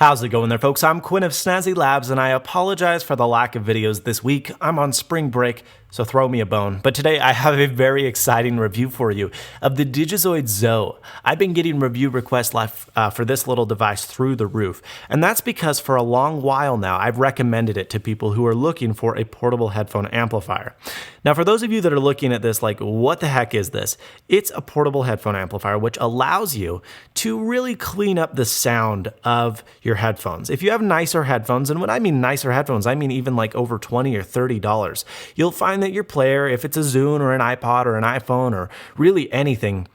How's it going there, folks? I'm Quinn of Snazzy Labs, and I apologize for the lack of videos this week. I'm on spring break, so throw me a bone. But today I have a very exciting review for you of the digiZoid ZO. I've been getting review requests for this little device through the roof, and that's because for a long while now I've recommended it to people who are looking for a portable headphone amplifier. Now, for those of you that are looking at this like, what the heck is this? It's a portable headphone amplifier which allows you to really clean up the sound of your headphones. If you have nicer headphones, and when I mean nicer headphones, I mean even like over $20 or $30, you'll find that your player, if it's a Zune or an iPod or an iPhone or really anything,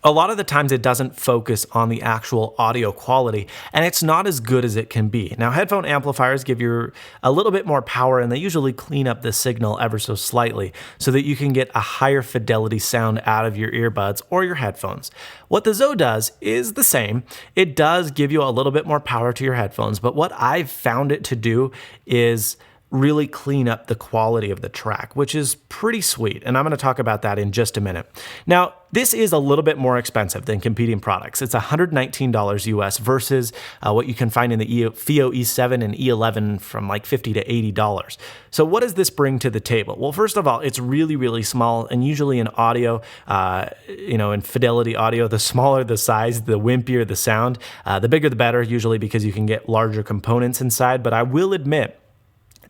a lot of the times it doesn't focus on the actual audio quality, and it's not as good as it can be. Now, headphone amplifiers give you a little bit more power, and they usually clean up the signal ever so slightly so that you can get a higher fidelity sound out of your earbuds or your headphones. What the ZO does is the same. It does give you a little bit more power to your headphones, but what I've found it to do is really clean up the quality of the track, which is pretty sweet, and I'm going to talk about that in just a minute. Now, this is a little bit more expensive than competing products. It's $119 US versus what you can find in the FiO E7 and E11 from like $50 to $80. So what does this bring to the table? Well, first of all, it's really, really small, and usually in audio, in fidelity audio, the smaller the size, the wimpier the sound, the bigger the better, usually because you can get larger components inside. But I will admit,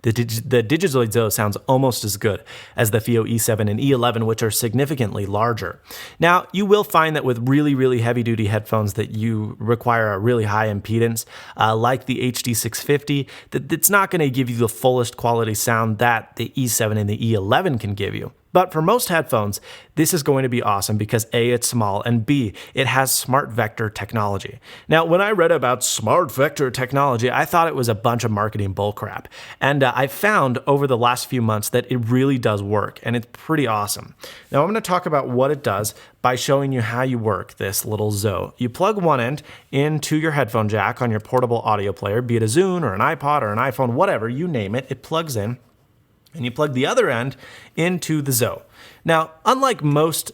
the digiZoid ZO sounds almost as good as the FiO E7 and E11, which are significantly larger. Now, you will find that with really, really heavy-duty headphones that you require a really high impedance, like the HD650, that it's not going to give you the fullest quality sound that the E7 and the E11 can give you. But for most headphones, this is going to be awesome because A, it's small, and B, it has SmartVektor technology. Now, when I read about SmartVektor technology, I thought it was a bunch of marketing bullcrap. And I found over the last few months that it really does work, and it's pretty awesome. Now, I'm going to talk about what it does by showing you how you work this little ZO. You plug one end into your headphone jack on your portable audio player, be it a Zune or an iPod or an iPhone, whatever, you name it, it plugs in. And you plug the other end into the ZO. Now, unlike most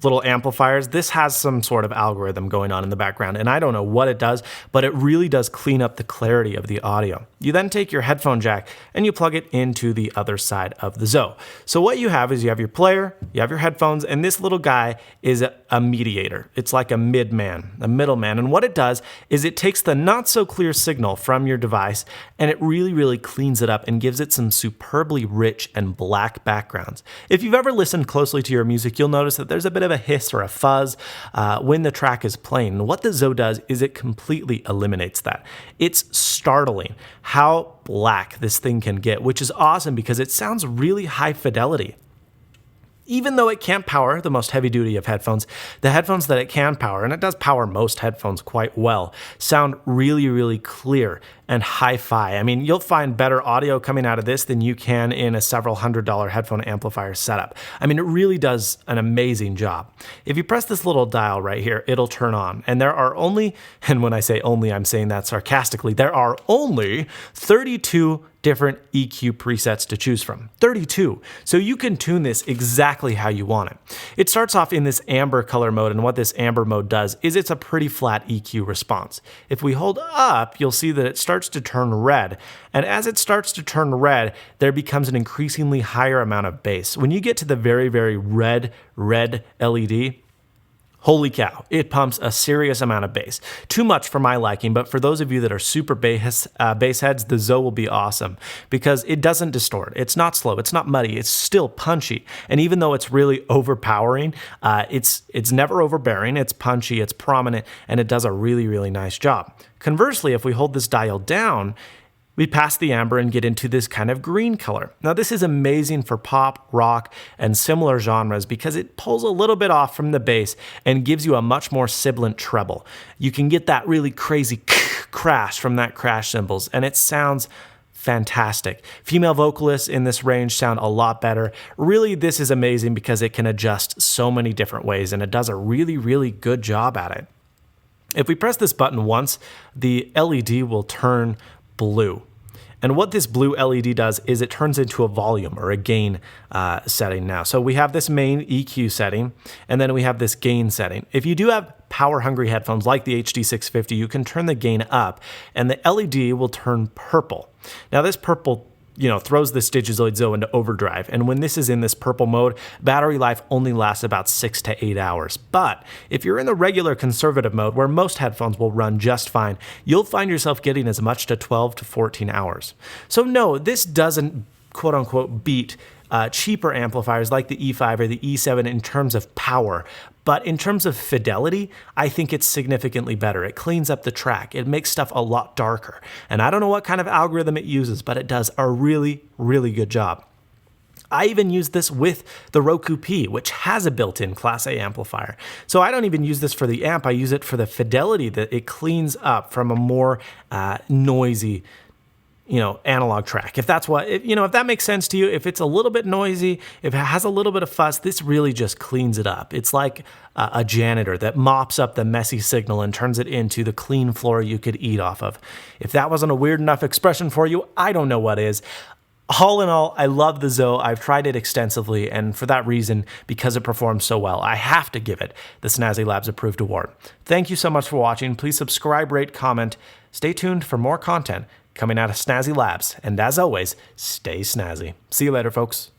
little amplifiers, this has some sort of algorithm going on in the background, and I don't know what it does, but it really does clean up the clarity of the audio. You then take your headphone jack and you plug it into the other side of the ZO. So what you have is you have your player, you have your headphones, and this little guy is a mediator. It's like a middleman, and what it does is it takes the not so clear signal from your device and it really, really cleans it up and gives it some superbly rich and black backgrounds. If you've ever listened closely to your music, you'll notice that there's a bit of a hiss or a fuzz when the track is playing. And what the ZO does is it completely eliminates that. It's startling how black this thing can get, which is awesome because it sounds really high fidelity. Even though it can't power the most heavy duty of headphones, the headphones that it can power, and it does power most headphones quite well, sound really, really clear and hi-fi. I mean, you'll find better audio coming out of this than you can in a several $100 headphone amplifier setup. I mean, it really does an amazing job. If you press this little dial right here, it'll turn on. And there are only, and when I say only, I'm saying that sarcastically, there are only 32 different EQ presets to choose from. 32. So you can tune this exactly how you want it. It starts off in this amber color mode, and what this amber mode does is it's a pretty flat EQ response. If we hold up, you'll see that it starts to turn red. And as it starts to turn red, there becomes an increasingly higher amount of bass. When you get to the very, very red LED, holy cow, it pumps a serious amount of bass. Too much for my liking, but for those of you that are super bass heads, the ZO will be awesome because it doesn't distort. It's not slow, it's not muddy, it's still punchy. And even though it's really overpowering, it's never overbearing, it's punchy, it's prominent, and it does a really, really nice job. Conversely, if we hold this dial down, we pass the amber and get into this kind of green color. Now, this is amazing for pop, rock, and similar genres because it pulls a little bit off from the bass and gives you a much more sibilant treble. You can get that really crazy crash from that crash cymbals, and it sounds fantastic. Female vocalists in this range sound a lot better. Really, this is amazing because it can adjust so many different ways, and it does a really, really good job at it. If we press this button once, the LED will turn blue. And what this blue LED does is it turns into a volume or a gain setting now. So we have this main EQ setting, and then we have this gain setting. If you do have power-hungry headphones like the HD650, you can turn the gain up, and the LED will turn purple. Now, this purple throws this digiZoid ZO into overdrive. And when this is in this purple mode, battery life only lasts about 6 to 8 hours. But if you're in the regular conservative mode, where most headphones will run just fine, you'll find yourself getting as much to 12 to 14 hours. So no, this doesn't quote unquote beat cheaper amplifiers like the E5 or the E7 in terms of power. But in terms of fidelity, I think it's significantly better. It cleans up the track. It makes stuff a lot darker. And I don't know what kind of algorithm it uses, but it does a really, really good job. I even use this with the Roku P, which has a built-in Class A amplifier. So I don't even use this for the amp. I use it for the fidelity that it cleans up from a more noisy analog track. If that's what, if that makes sense to you, if it's a little bit noisy, if it has a little bit of fuss, this really just cleans it up. It's like a janitor that mops up the messy signal and turns it into the clean floor you could eat off of. If that wasn't a weird enough expression for you, I don't know what is. All in all, I love the ZO. I've tried it extensively, and for that reason, because it performs so well, I have to give it the Snazzy Labs Approved Award. Thank you so much for watching. Please subscribe, rate, comment. Stay tuned for more content coming out of Snazzy Labs. And as always, stay snazzy. See you later, folks.